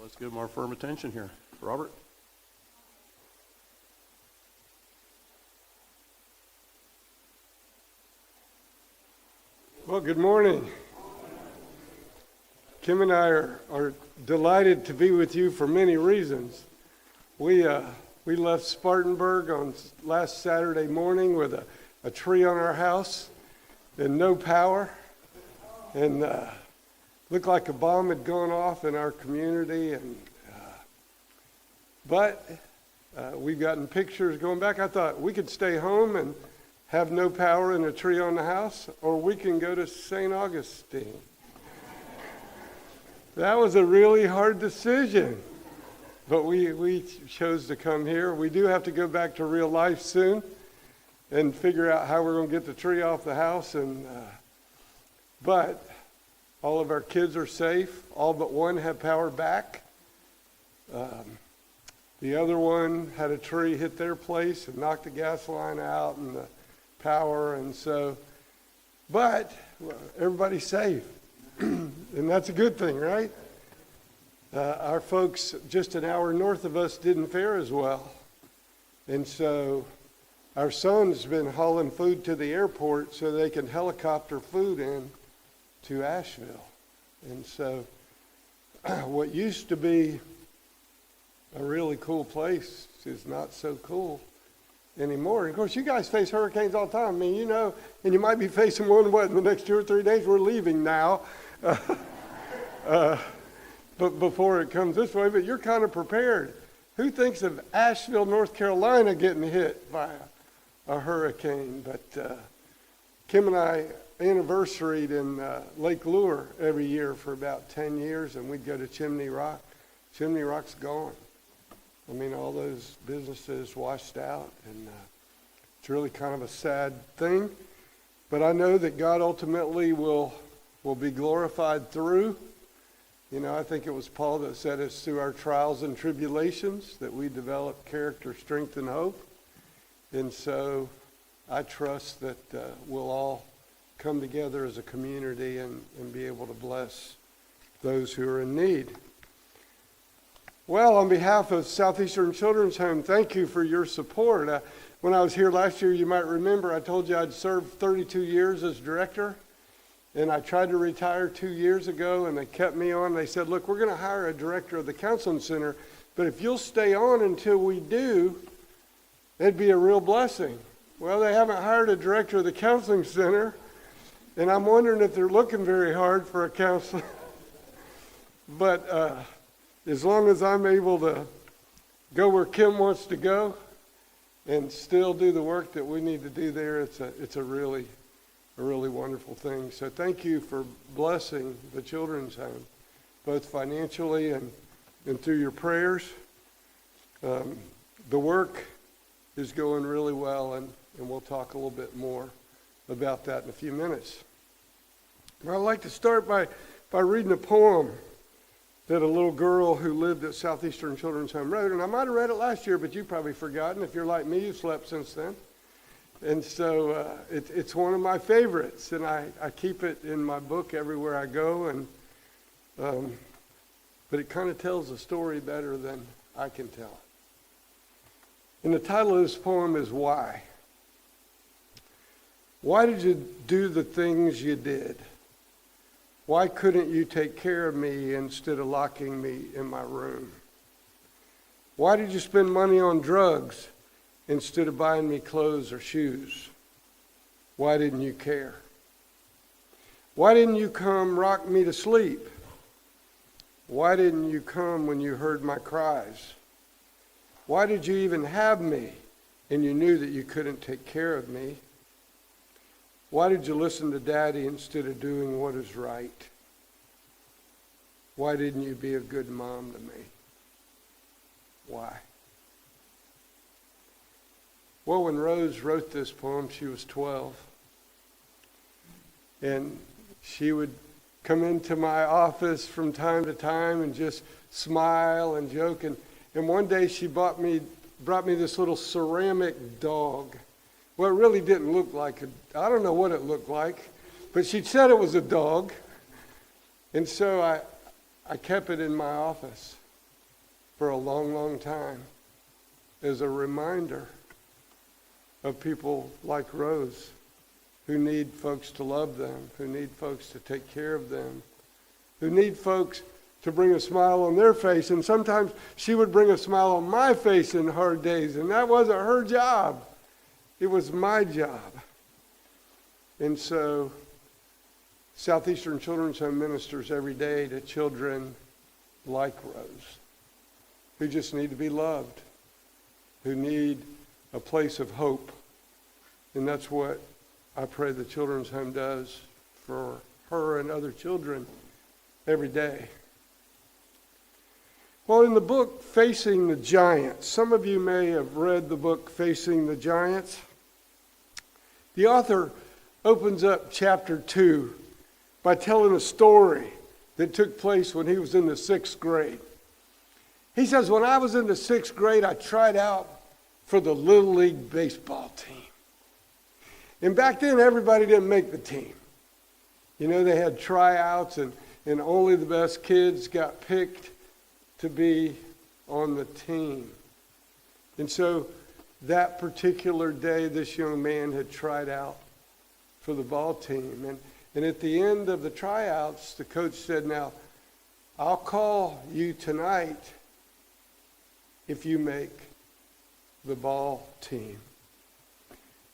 Let's give them our firm attention here. Robert? Well, good morning. Kim and I are delighted to be with you for many reasons. We left Spartanburg on last Saturday morning with a tree on our house and no power, and looked like a bomb had gone off in our community. But we've gotten pictures going back. I thought we could stay home and have no power and a tree on the house, or we can go to St. Augustine. That was a really hard decision, but we chose to come here. We do have to go back to real life soon and figure out how we're going to get the tree off the house. But all of our kids are safe. All but one have power back. The other one had a tree hit their place and knocked the gas line out and the power, and so, but everybody's safe, and that's a good thing, right? Our folks just an hour north of us didn't fare as well, and so our son's been hauling food to the airport so they can helicopter food in to Asheville, and so what used to be a really cool place is not so cool anymore. Of course, you guys face hurricanes all the time. I mean, you know, and you might be facing one, in the next 2 or 3 days? We're leaving now. But before it comes this way, but you're kind of prepared. Who thinks of Asheville, North Carolina getting hit by a hurricane? But Kim and I anniversaried in Lake Lure every year for about 10 years, and we'd go to Chimney Rock. Chimney Rock's gone. I mean, all those businesses washed out, and it's really kind of a sad thing. But I know that God ultimately will be glorified through. You know, I think it was Paul that said it's through our trials and tribulations that we develop character, strength, and hope. And so I trust that we'll all come together as a community and be able to bless those who are in need. Well, on behalf of Southeastern Children's Home, thank you for your support. When I was here last year, you might remember I told you I'd served 32 years as director, and I tried to retire 2 years ago, and they kept me on. They said, look, we're going to hire a director of the counseling center, but if you'll stay on until we do, it'd be a real blessing. Well, they haven't hired a director of the counseling center, and I'm wondering if they're looking very hard for a counselor. But as long as I'm able to go where Kim wants to go and still do the work that we need to do there, it's a really wonderful thing. So thank you for blessing the Children's Home, both financially and through your prayers. The work is going really well, and we'll talk a little bit more about that in a few minutes. Well, I'd like to start by reading a poem that a little girl who lived at Southeastern Children's Home wrote. And I might have read it last year, but you've probably forgotten. If you're like me, you've slept since then. And so it's one of my favorites, and I keep it in my book everywhere I go. And but it kind of tells the story better than I can tell it. And the title of this poem is Why? Why did you do the things you did? Why couldn't you take care of me instead of locking me in my room? Why did you spend money on drugs instead of buying me clothes or shoes? Why didn't you care? Why didn't you come rock me to sleep? Why didn't you come when you heard my cries? Why did you even have me and you knew that you couldn't take care of me? Why did you listen to Daddy instead of doing what is right? Why didn't you be a good mom to me? Why? Well, when Rose wrote this poem, she was 12. And she would come into my office from time to time and just smile and joke. And one day she brought me this little ceramic dog. Well, it really didn't look like I don't know what it looked like, but she said it was a dog. And so I kept it in my office. for a long, long time as a reminder of people like Rose who need folks to love them, who need folks to take care of them, who need folks to bring a smile on their face. And sometimes she would bring a smile on my face in hard days, and that wasn't her job. It was my job. And so Southeastern Children's Home ministers every day to children like Rose, who just need to be loved, who need a place of hope. And that's what I pray the Children's Home does for her and other children every day. Well, in the book, Facing the Giants, some of you may have read the book, Facing the Giants. The author opens up chapter 2 by telling a story that took place when he was in the 6th grade. He says, when I was in the 6th grade, I tried out for the Little League baseball team. And back then, everybody didn't make the team. You know, they had tryouts, and only the best kids got picked to be on the team. And so that particular day, this young man had tried out for the ball team. And at the end of the tryouts, the coach said, now, I'll call you tonight if you make the ball team.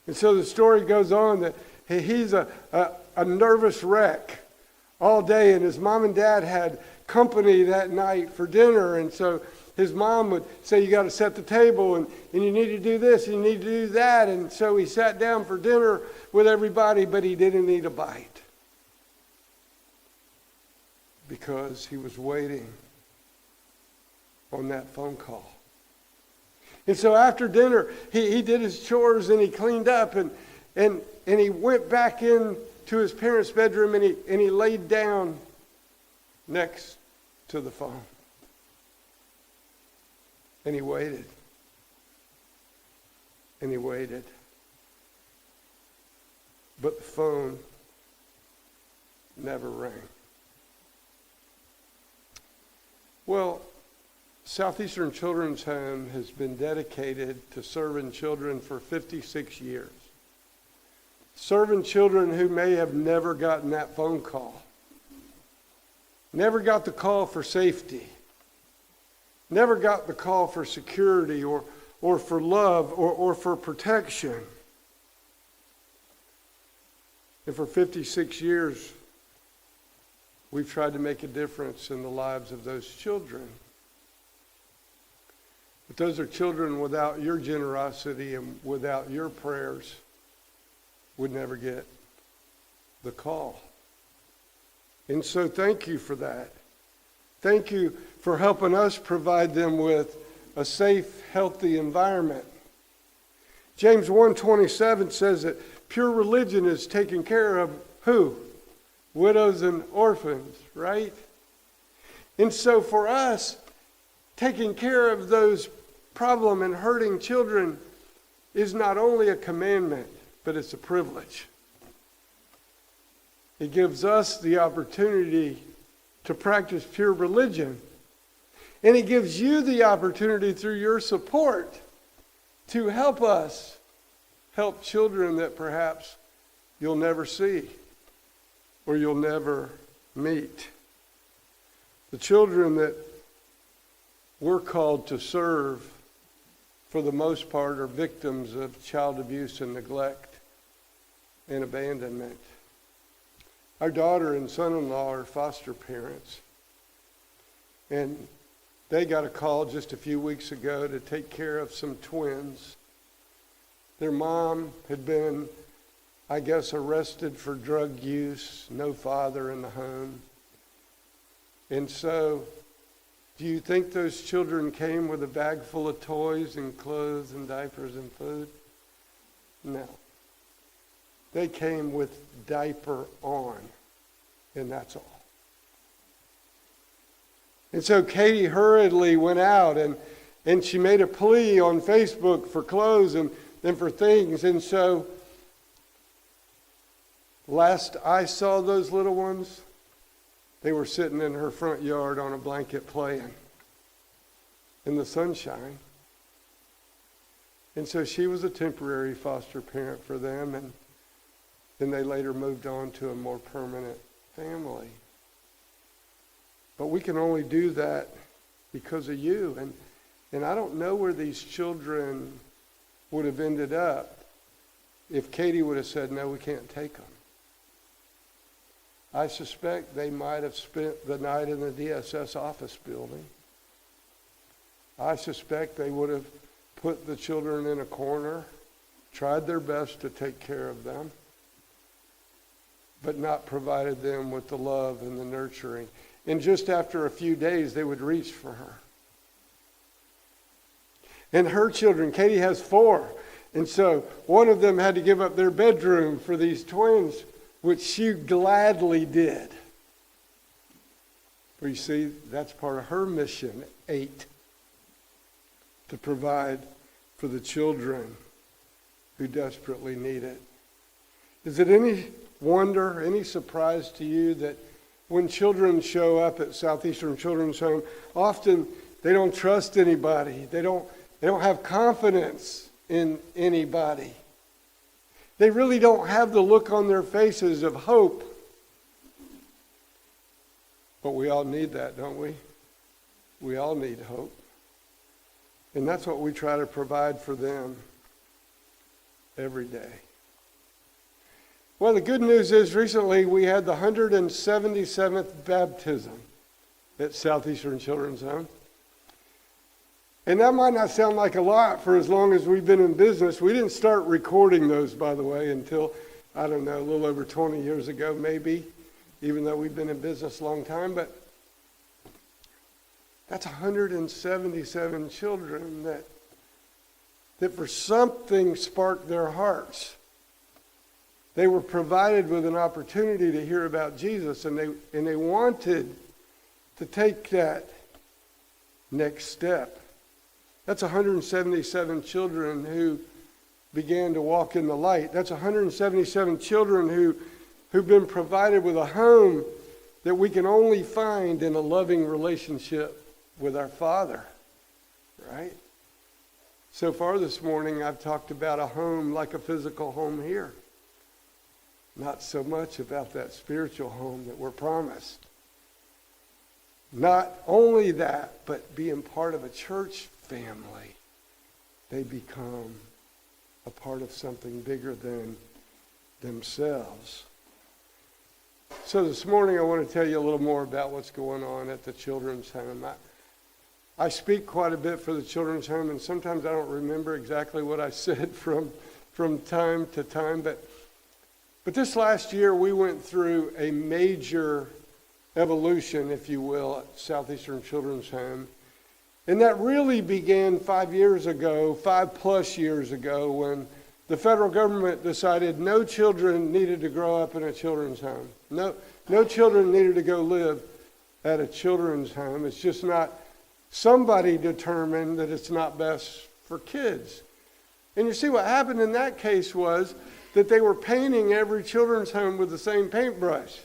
And so the story goes on that he's a nervous wreck all day, and his mom and dad had company that night for dinner, and so his mom would say, you got to set the table, and you need to do this, and you need to do that. And so he sat down for dinner with everybody, but he didn't eat a bite because he was waiting on that phone call. And so after dinner, he did his chores and he cleaned up, and he went back into his parents' bedroom, and he laid down next to the phone. And he waited. And he waited. But the phone never rang. Well, Southeastern Children's Home has been dedicated to serving children for 56 years. Serving children who may have never gotten that phone call. Never got the call for safety. Never got the call for security or for love or for protection. And for 56 years, we've tried to make a difference in the lives of those children. But those are children without your generosity and without your prayers would never get the call. And so thank you for that. Thank you for helping us provide them with a safe, healthy environment. James 1:27 says that pure religion is taking care of who? Widows and orphans, right? And so for us, taking care of those problem and hurting children is not only a commandment, but it's a privilege. It gives us the opportunity to practice pure religion. And it gives you the opportunity through your support to help us help children that perhaps you'll never see or you'll never meet. The children that we're called to serve, for the most part, are victims of child abuse and neglect and abandonment. Our daughter and son-in-law are foster parents. And they got a call just a few weeks ago to take care of some twins. Their mom had been, I guess, arrested for drug use, no father in the home. And so, do you think those children came with a bag full of toys and clothes and diapers and food? No. They came with diaper on, and that's all. And so Katie hurriedly went out, and she made a plea on Facebook for clothes and for things. And so last I saw those little ones, they were sitting in her front yard on a blanket playing. in the sunshine. And so she was a temporary foster parent for them, and then they later moved on to a more permanent family. But we can only do that because of you. And I don't know where these children would have ended up if Katie would have said, no, we can't take them. I suspect they might have spent the night in the DSS office building. I suspect they would have put the children in a corner, tried their best to take care of them, but not provided them with the love and the nurturing. And just after a few days, they would reach for her. And her children, Katie has 4. And so one of them had to give up their bedroom for these twins, which she gladly did. But you see, that's part of her mission, 8, to provide for the children who desperately need it. Is it any wonder, any surprise to you that when children show up at Southeastern Children's Home, often they don't trust anybody. They don't have confidence in anybody. They really don't have the look on their faces of hope. But we all need that, don't we? We all need hope. And that's what we try to provide for them every day. Well, the good news is recently we had the 177th baptism at Southeastern Children's Home. And that might not sound like a lot for as long as we've been in business. We didn't start recording those, by the way, until, I don't know, a little over 20 years ago, maybe, even though we've been in business a long time. But that's 177 children that for something sparked their hearts. They were provided with an opportunity to hear about Jesus, and they wanted to take that next step. That's 177 children who began to walk in the light. That's 177 children who've been provided with a home that we can only find in a loving relationship with our Father, right? So far this morning, I've talked about a home like a physical home here. Not so much about that spiritual home that we're promised. Not only that, but being part of a church family, they become a part of something bigger than themselves. So this morning I want to tell you a little more about what's going on at the children's home. I speak quite a bit for the children's home, and sometimes I don't remember exactly what I said from time to time, but this last year we went through a major evolution, if you will, at Southeastern Children's Home. And that really began 5 years ago, 5+ years ago, when the federal government decided no children needed to grow up in a children's home. No children needed to go live at a children's home. It's just not, somebody determined that it's not best for kids. And you see what happened in that case was that they were painting every children's home with the same paintbrush.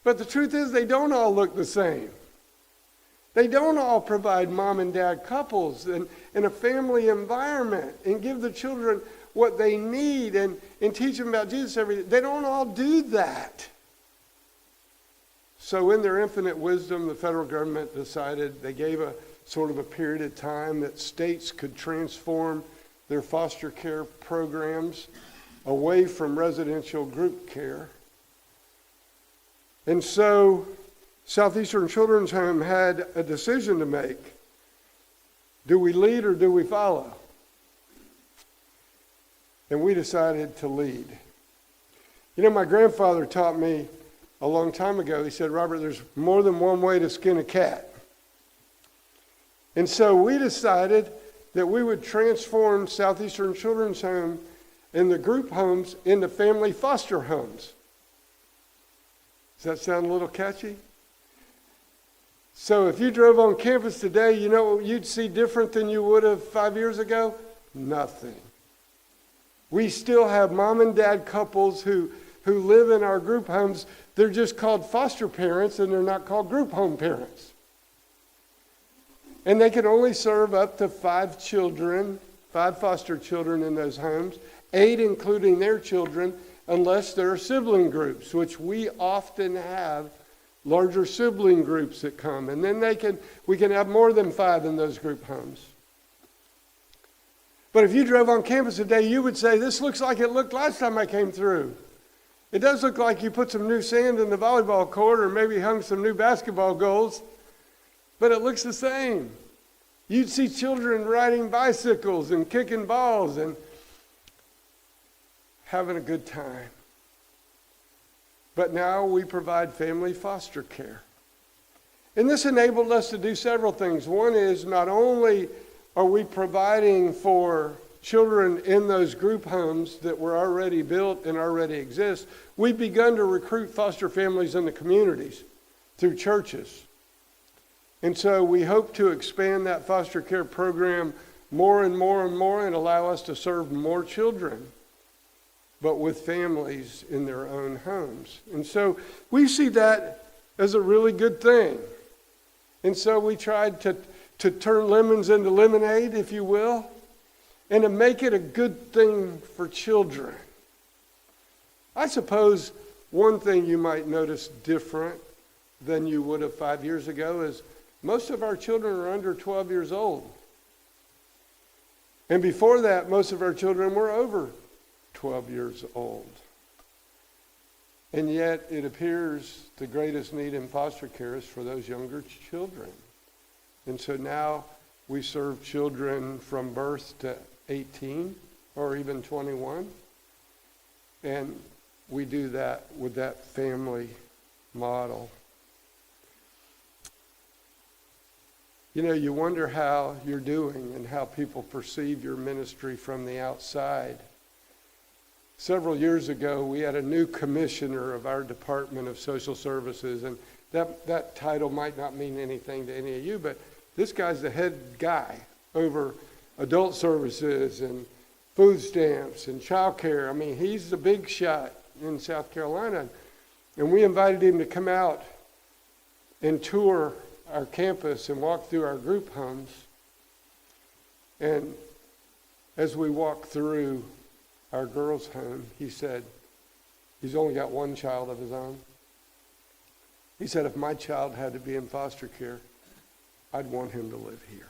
But the truth is they don't all look the same. They don't all provide mom and dad couples and a family environment and give the children what they need and teach them about Jesus every day. They don't all do that. So in their infinite wisdom, the federal government decided, they gave a sort of a period of time that states could transform their foster care programs away from residential group care. And so Southeastern Children's Home had a decision to make. Do we lead or do we follow? And we decided to lead. You know, my grandfather taught me a long time ago, he said, Robert, there's more than one way to skin a cat. And so we decided that we would transform Southeastern Children's Home and the group homes into family foster homes. Does that sound a little catchy? So if you drove on campus today, you know what you'd see different than you would have 5 years ago? Nothing. We still have mom and dad couples who live in our group homes. They're just called foster parents and they're not called group home parents. And they can only serve up to 5 children, 5 foster children in those homes, 8 including their children, unless there are sibling groups, which we often have larger sibling groups that come. And then we can have more than 5 in those group homes. But if you drove on campus today, you would say, this looks like it looked last time I came through. It does look like you put some new sand in the volleyball court or maybe hung some new basketball goals, but it looks the same. You'd see children riding bicycles and kicking balls and having a good time. But now we provide family foster care. And this enabled us to do several things. One is not only are we providing for children in those group homes that were already built and already exist, we've begun to recruit foster families in the communities through churches. And so we hope to expand that foster care program more and more and more and allow us to serve more children, but with families in their own homes. And so we see that as a really good thing. And so we tried to turn lemons into lemonade, if you will, and to make it a good thing for children. I suppose one thing you might notice different than you would have 5 years ago is most of our children are under 12 years old. And before that, most of our children were over 12 years old. And yet, it appears the greatest need in foster care is for those younger children. And so now we serve children from birth to 18 or even 21. And we do that with that family model. You know, you wonder how you're doing and how people perceive your ministry from the outside. Several years ago, we had a new commissioner of our Department of Social Services, and that title might not mean anything to any of you, but this guy's the head guy over adult services and food stamps and child care. I mean, he's the big shot in South Carolina. And we invited him to come out and tour our campus and walk through our group homes. And as we walked through our girls' home, he said, he's only got one child of his own. He said, if my child had to be in foster care, I'd want him to live here.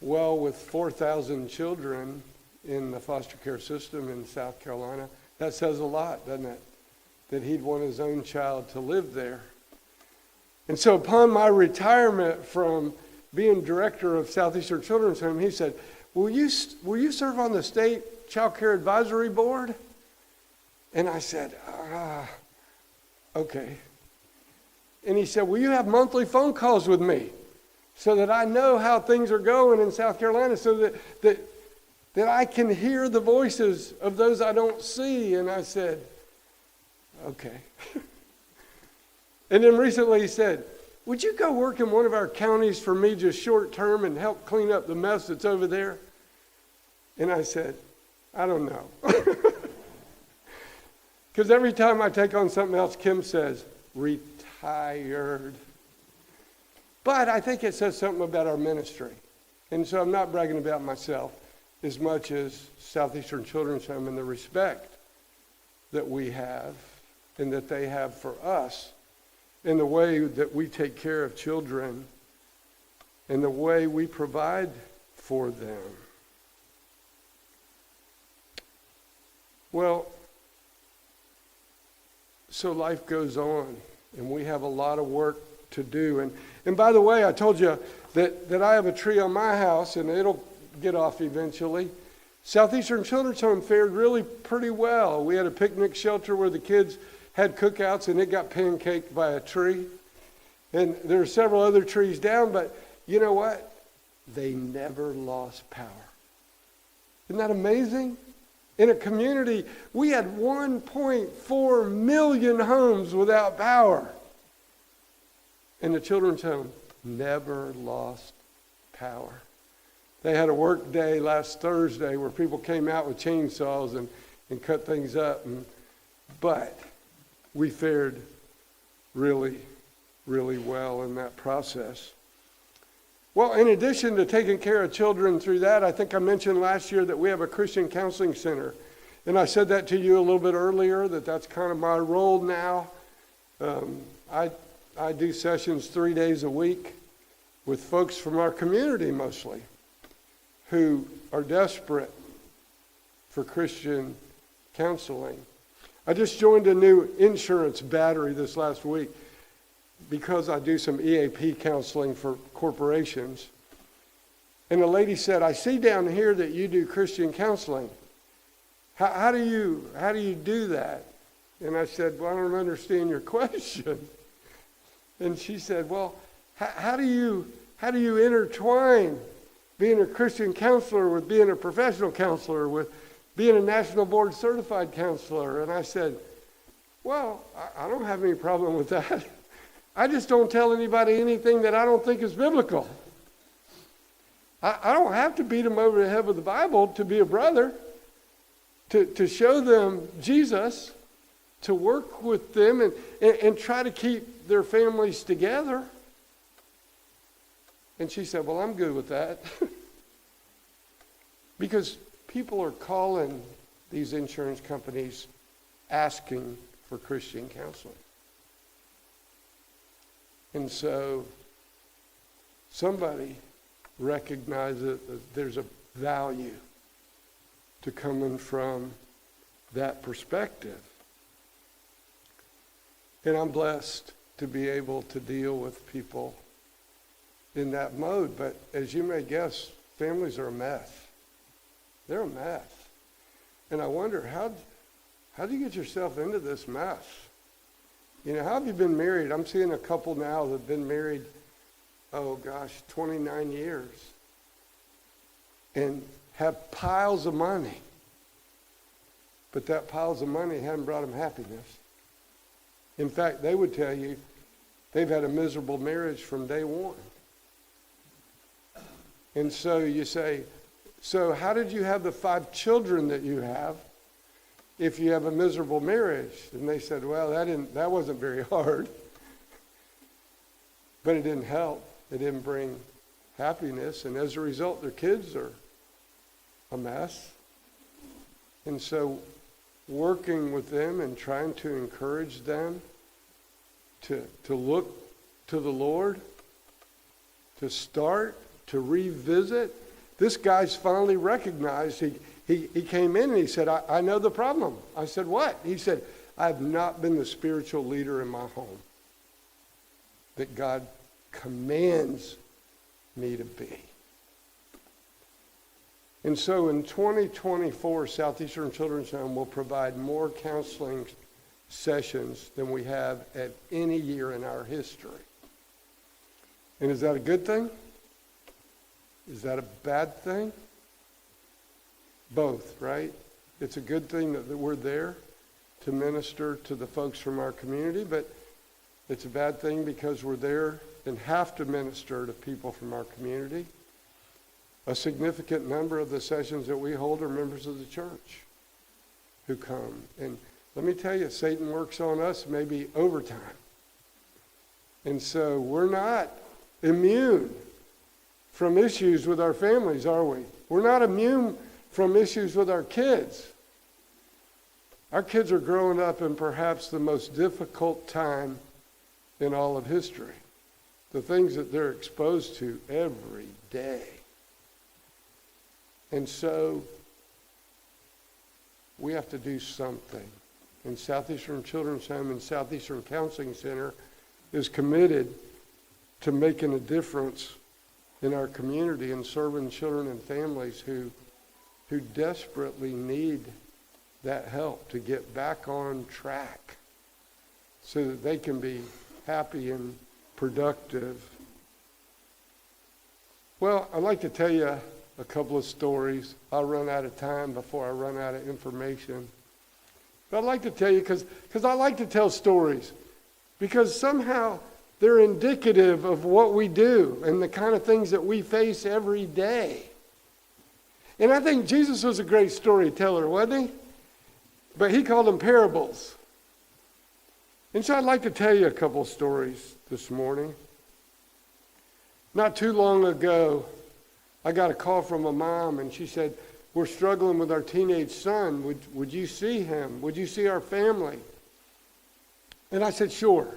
Well, with 4,000 children in the foster care system in South Carolina, that says a lot, doesn't it? That he'd want his own child to live there. And so upon my retirement from being director of Southeastern Children's Home, he said, will you serve on the State Child Care Advisory Board? And I said, okay. And he said, will you have monthly phone calls with me so that I know how things are going in South Carolina, so that I can hear the voices of those I don't see? And I said, okay. And then recently he said, would you go work in one of our counties for me just short term and help clean up the mess that's over there? And I said, I don't know. Because every time I take on something else, Kim says, retired. But I think it says something about our ministry. And so I'm not bragging about myself as much as Southeastern Children's Home and the respect that we have and that they have for us, in the way that we take care of children and the way we provide for them. Well, so life goes on, and we have a lot of work to do. And by the way, I told you that I have a tree on my house, and it'll get off eventually. Southeastern Children's Home fared really pretty well. We had a picnic shelter where the kids had cookouts, and it got pancaked by a tree. And there are several other trees down, but you know what? They never lost power. Isn't that amazing? In a community, we had 1.4 million homes without power. And the children's home never lost power. They had a work day last Thursday where people came out with chainsaws and cut things up. But we fared really, really well in that process. Well, in addition to taking care of children through that, I think I mentioned last year that we have a Christian counseling center. And I said that to you a little bit earlier, that's kind of my role now. I do sessions 3 days a week with folks from our community mostly who are desperate for Christian counseling. I just joined a new insurance battery this last week because I do some EAP counseling for corporations. And the lady said, I see down here that you do Christian counseling. How do you do that? And I said, well, I don't understand your question. And she said, well, how do you intertwine being a Christian counselor with being a professional counselor, with being a national board certified counselor? And I said, well, I don't have any problem with that. I just don't tell anybody anything that I don't think is biblical. I don't have to beat them over the head with the Bible to be a brother, to show them Jesus, to work with them and try to keep their families together. And she said, well, I'm good with that. Because people are calling these insurance companies asking for Christian counseling. And so somebody recognizes that there's a value to coming from that perspective. And I'm blessed to be able to deal with people in that mode. But as you may guess, families are a mess. They're a mess. And I wonder, how do you get yourself into this mess? You know, how have you been married? I'm seeing a couple now that have been married, 29 years. And have piles of money. But that piles of money hadn't brought them happiness. In fact, they would tell you they've had a miserable marriage from day one. And so you say, so how did you have the 5 children that you have if you have a miserable marriage? And they said, well, that wasn't very hard. But it didn't help. It didn't bring happiness. And as a result, their kids are a mess. And so working with them and trying to encourage them to look to the Lord, to start, to revisit. This guy's finally recognized, he came in and he said, I know the problem. I said, what? He said, I have not been the spiritual leader in my home that God commands me to be. And so in 2024, Southeastern Children's Home will provide more counseling sessions than we have at any year in our history. And is that a good thing? Is that a bad thing? Both, right? It's a good thing that we're there to minister to the folks from our community, but it's a bad thing because we're there and have to minister to people from our community. A significant number of the sessions that we hold are members of the church who come. And let me tell you, Satan works on us maybe overtime. And so we're not immune from issues with our families, are we? We're not immune from issues with our kids. Our kids are growing up in perhaps the most difficult time in all of history. The things that they're exposed to every day. And so we have to do something. And Southeastern Children's Home and Southeastern Counseling Center is committed to making a difference in our community and serving children and families who desperately need that help to get back on track so that they can be happy and productive. Well, I'd like to tell you a couple of stories. I'll run out of time before I run out of information. But I'd like to tell you because I like to tell stories because somehow they're indicative of what we do and the kind of things that we face every day. And I think Jesus was a great storyteller, wasn't he? But he called them parables. And so I'd like to tell you a couple of stories this morning. Not too long ago, I got a call from a mom, and she said, we're struggling with our teenage son. Would you see him? Would you see our family? And I said, sure.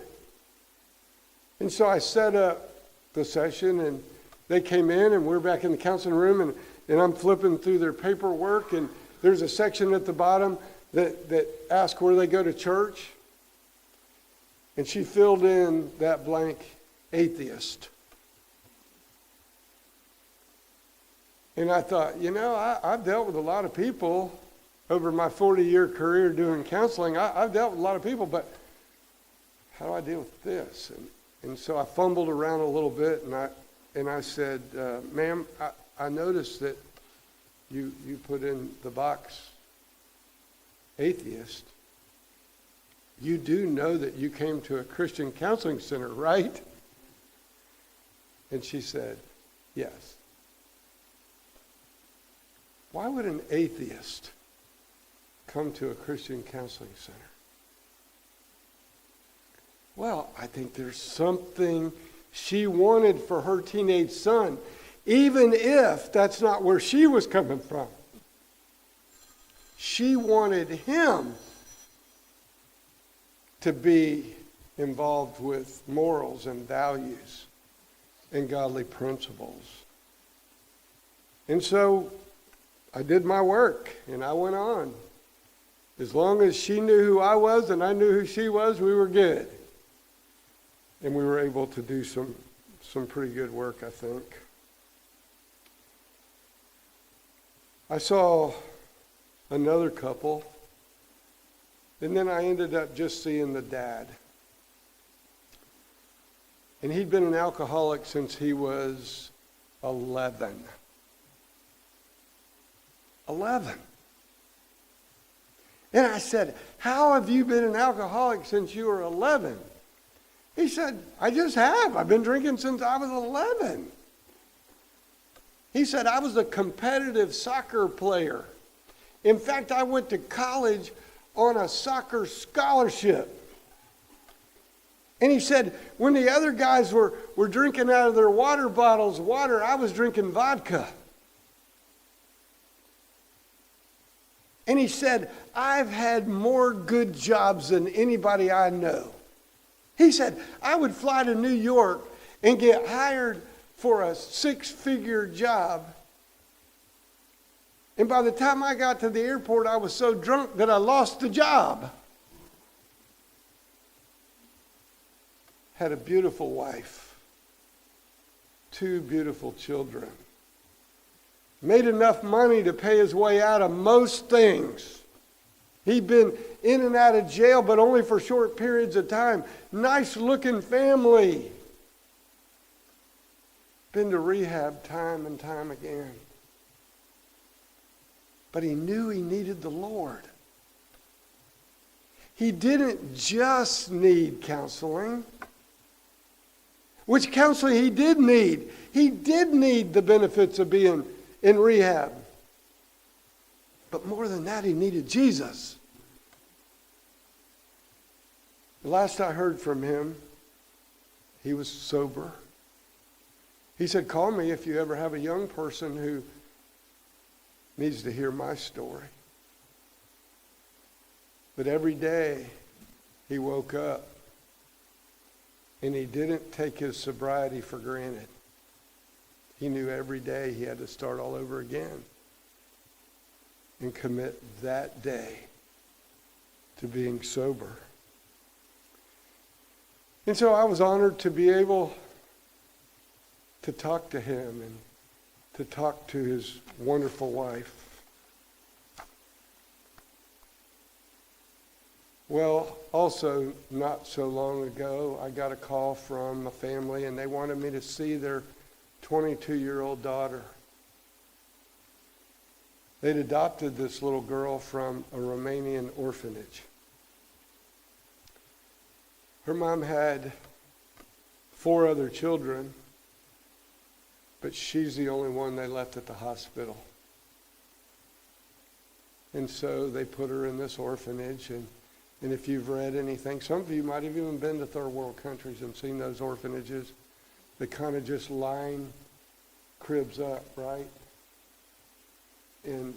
And so I set up the session, and they came in, and we're back in the counseling room, and I'm flipping through their paperwork, and there's a section at the bottom that asks where they go to church. And she filled in that blank, atheist. And I thought, I've dealt with a lot of people over my 40-year career doing counseling. I've dealt with a lot of people, but how do I deal with this? And so I fumbled around a little bit, and I said, ma'am, I noticed that you put in the box atheist. You do know that you came to a Christian counseling center, right? And she said, yes. Why would an atheist come to a Christian counseling center? Well, I think there's something she wanted for her teenage son, even if that's not where she was coming from. She wanted him to be involved with morals and values and godly principles. And so I did my work, and I went on. As long as she knew who I was and I knew who she was, we were good. And we were able to do some pretty good work, I think. I saw another couple, and then I ended up just seeing the dad. And he'd been an alcoholic since he was 11. 11. And I said, how have you been an alcoholic since you were 11? He said, I just have. I've been drinking since I was 11. He said, I was a competitive soccer player. In fact, I went to college on a soccer scholarship. And he said, when the other guys were drinking out of their water bottles, I was drinking vodka. And he said, I've had more good jobs than anybody I know. He said, I would fly to New York and get hired for a 6-figure job. And by the time I got to the airport, I was so drunk that I lost the job. Had a beautiful wife, 2 beautiful children. Made enough money to pay his way out of most things. He'd been in and out of jail, but only for short periods of time. Nice looking family. Been to rehab time and time again. But he knew he needed the Lord. He didn't just need counseling. Which counseling he did need. He did need the benefits of being in rehab. But more than that, he needed Jesus. The last I heard from him, he was sober. He said, call me if you ever have a young person who needs to hear my story. But every day he woke up and he didn't take his sobriety for granted. He knew every day he had to start all over again and commit that day to being sober. And so I was honored to be able to talk to him and to talk to his wonderful wife. Well, also not so long ago, I got a call from a family and they wanted me to see their 22-year-old daughter. They'd adopted this little girl from a Romanian orphanage. Her mom had 4 other children, but she's the only one they left at the hospital. And so they put her in this orphanage, and And if you've read anything, some of you might have even been to third world countries and seen those orphanages that kind of just line cribs up, right? And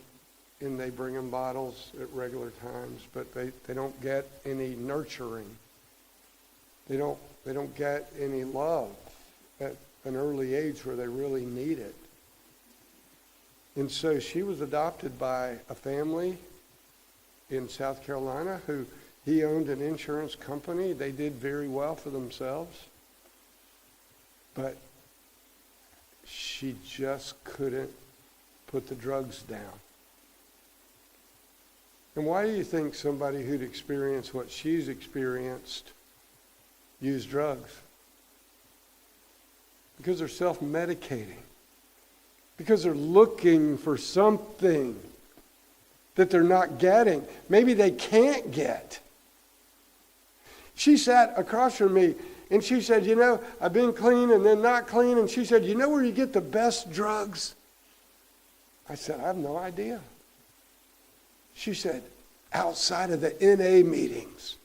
they bring them bottles at regular times, but they don't get any nurturing. They don't get any love at an early age where they really need it. And so she was adopted by a family in South Carolina who he owned an insurance company. They did very well for themselves. But she just couldn't put the drugs down. And why do you think somebody who'd experienced what she's experienced used drugs? Because they're self-medicating. Because they're looking for something that they're not getting. Maybe they can't get. She sat across from me and she said, you know, I've been clean and then not clean. And she said, you know where you get the best drugs? I said, I have no idea. She said, outside of the NA meetings.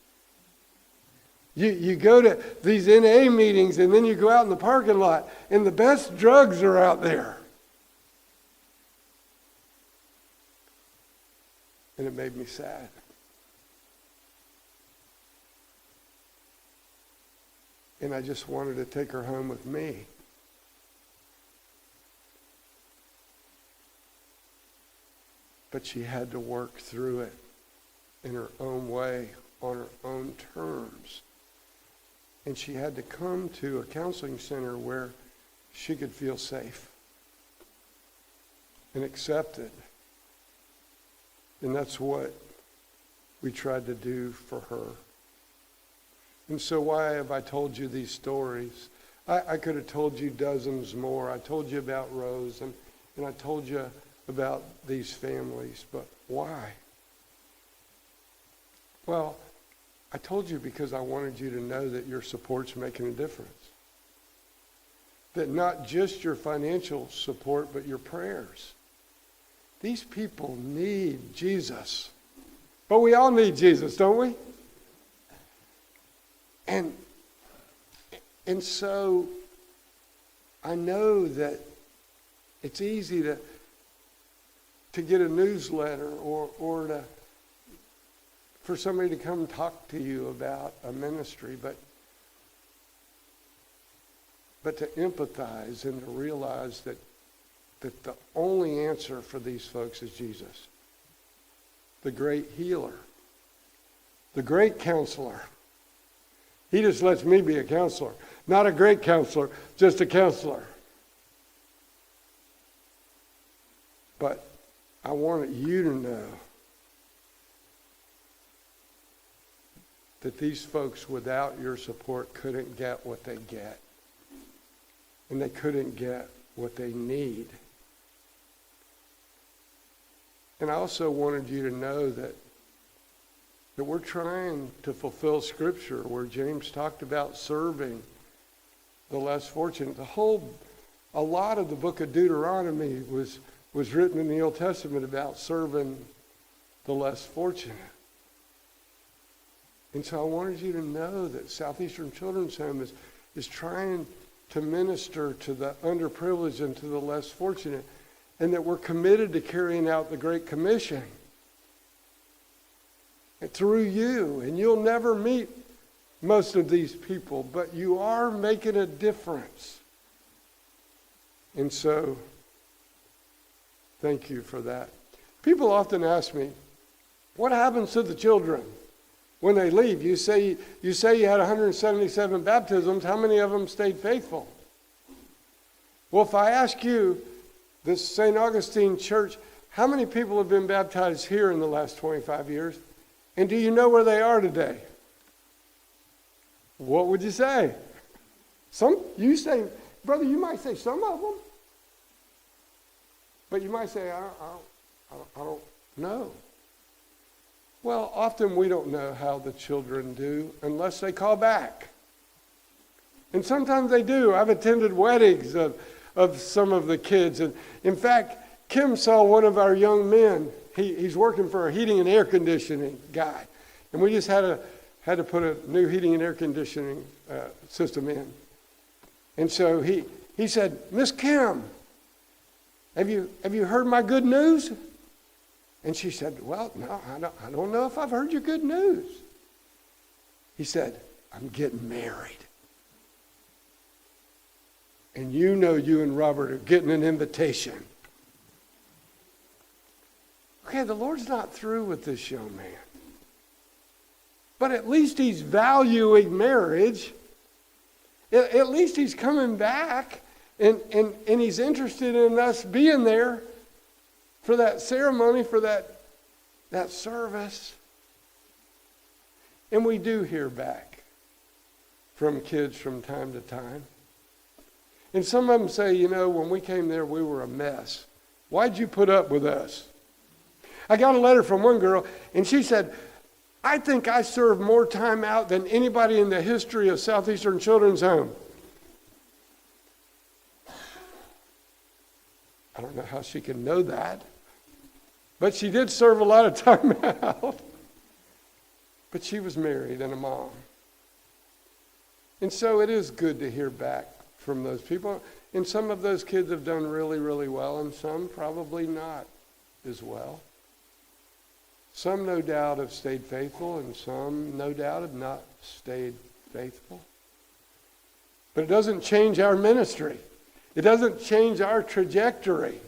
You go to these NA meetings and then you go out in the parking lot and the best drugs are out there. And it made me sad. And I just wanted to take her home with me. But she had to work through it in her own way, on her own terms. And she had to come to a counseling center where she could feel safe and accepted. And that's what we tried to do for her. And so why have I told you these stories? I could have told you dozens more. I told you about Rose and I told you about these families, but why? Well, I told you because I wanted you to know that your support's making a difference. That not just your financial support, but your prayers. These people need Jesus. But we all need Jesus, don't we? And so I know that it's easy to get a newsletter or for somebody to come talk to you about a ministry, but to empathize and to realize that the only answer for these folks is Jesus, the great healer, the great counselor. He just lets me be a counselor, not a great counselor, just a counselor. But I wanted you to know that these folks without your support couldn't get what they get. And they couldn't get what they need. And I also wanted you to know that we're trying to fulfill Scripture where James talked about serving the less fortunate. A lot of the book of Deuteronomy was written in the Old Testament about serving the less fortunate. And so I wanted you to know that Southeastern Children's Home is trying to minister to the underprivileged and to the less fortunate, and that we're committed to carrying out the Great Commission through you. And you'll never meet most of these people, but you are making a difference. And so, thank you for that. People often ask me, what happens to the children when they leave? You say you had 177 baptisms. How many of them stayed faithful? Well, if I ask you, this St. Augustine Church, how many people have been baptized here in the last 25 years? And do you know where they are today? What would you say? You say, brother, you might say some of them. But you might say, I don't know. Well, often we don't know how the children do unless they call back. And sometimes they do. I've attended weddings of some of the kids. And in fact, Kim saw one of our young men. He's working for a heating and air conditioning guy. And we just had to put a new heating and air conditioning system in. And so he said, Miss Kim, have you heard my good news? And she said, well, no, I don't know if I've heard your good news. He said, I'm getting married. And you and Robert are getting an invitation. Okay, the Lord's not through with this young man. But at least he's valuing marriage. At least he's coming back and he's interested in us being there for that ceremony, for that service. And we do hear back from kids from time to time. And some of them say, when we came there, we were a mess. Why'd you put up with us? I got a letter from one girl, and she said, I think I served more time out than anybody in the history of Southeastern Children's Home. I don't know how she can know that, but she did serve a lot of time out. But she was married and a mom. And so it is good to hear back from those people. And some of those kids have done really, really well, and some probably not as well. Some, no doubt, have stayed faithful, and some, no doubt, have not stayed faithful. But it doesn't change our ministry. It doesn't change our trajectory.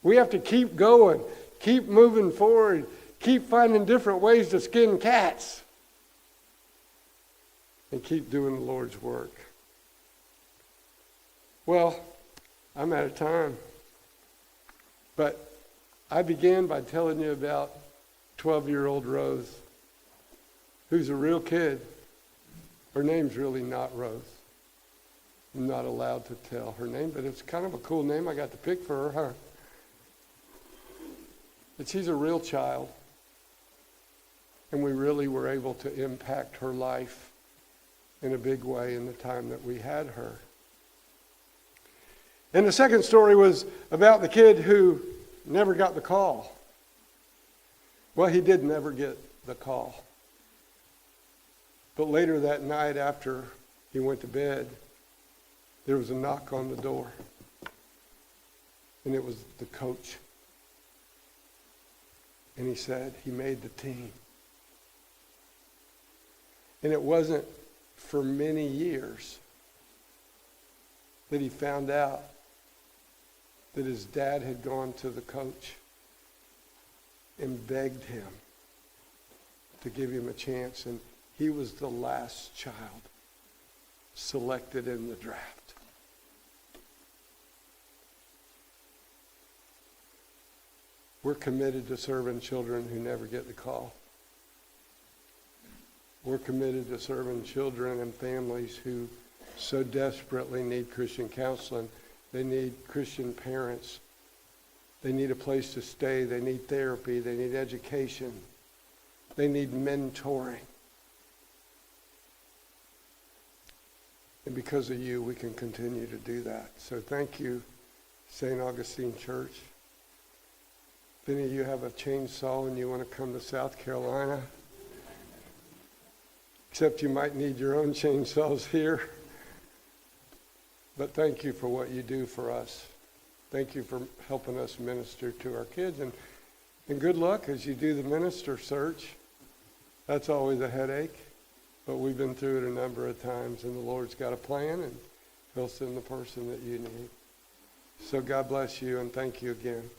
We have to keep going, keep moving forward, keep finding different ways to skin cats, and keep doing the Lord's work. Well, I'm out of time. But I began by telling you about 12-year-old Rose, who's a real kid. Her name's really not Rose. I'm not allowed to tell her name, but it's kind of a cool name I got to pick for her, huh? But she's a real child. And we really were able to impact her life in a big way in the time that we had her. And the second story was about the kid who never got the call. Well, he did never get the call. But later that night after he went to bed, there was a knock on the door. And it was the coach. And he said he made the team. And it wasn't for many years that he found out that his dad had gone to the coach and begged him to give him a chance. And he was the last child selected in the draft. We're committed to serving children who never get the call. We're committed to serving children and families who so desperately need Christian counseling. They need Christian parents. They need a place to stay. They need therapy. They need education. They need mentoring. And because of you, we can continue to do that. So thank you, St. Augustine Church. If any of you have a chainsaw and you want to come to South Carolina, except you might need your own chainsaws here. But thank you for what you do for us. Thank you for helping us minister to our kids. And good luck as you do the minister search. That's always a headache. But we've been through it a number of times, and the Lord's got a plan, and he'll send the person that you need. So God bless you, and thank you again.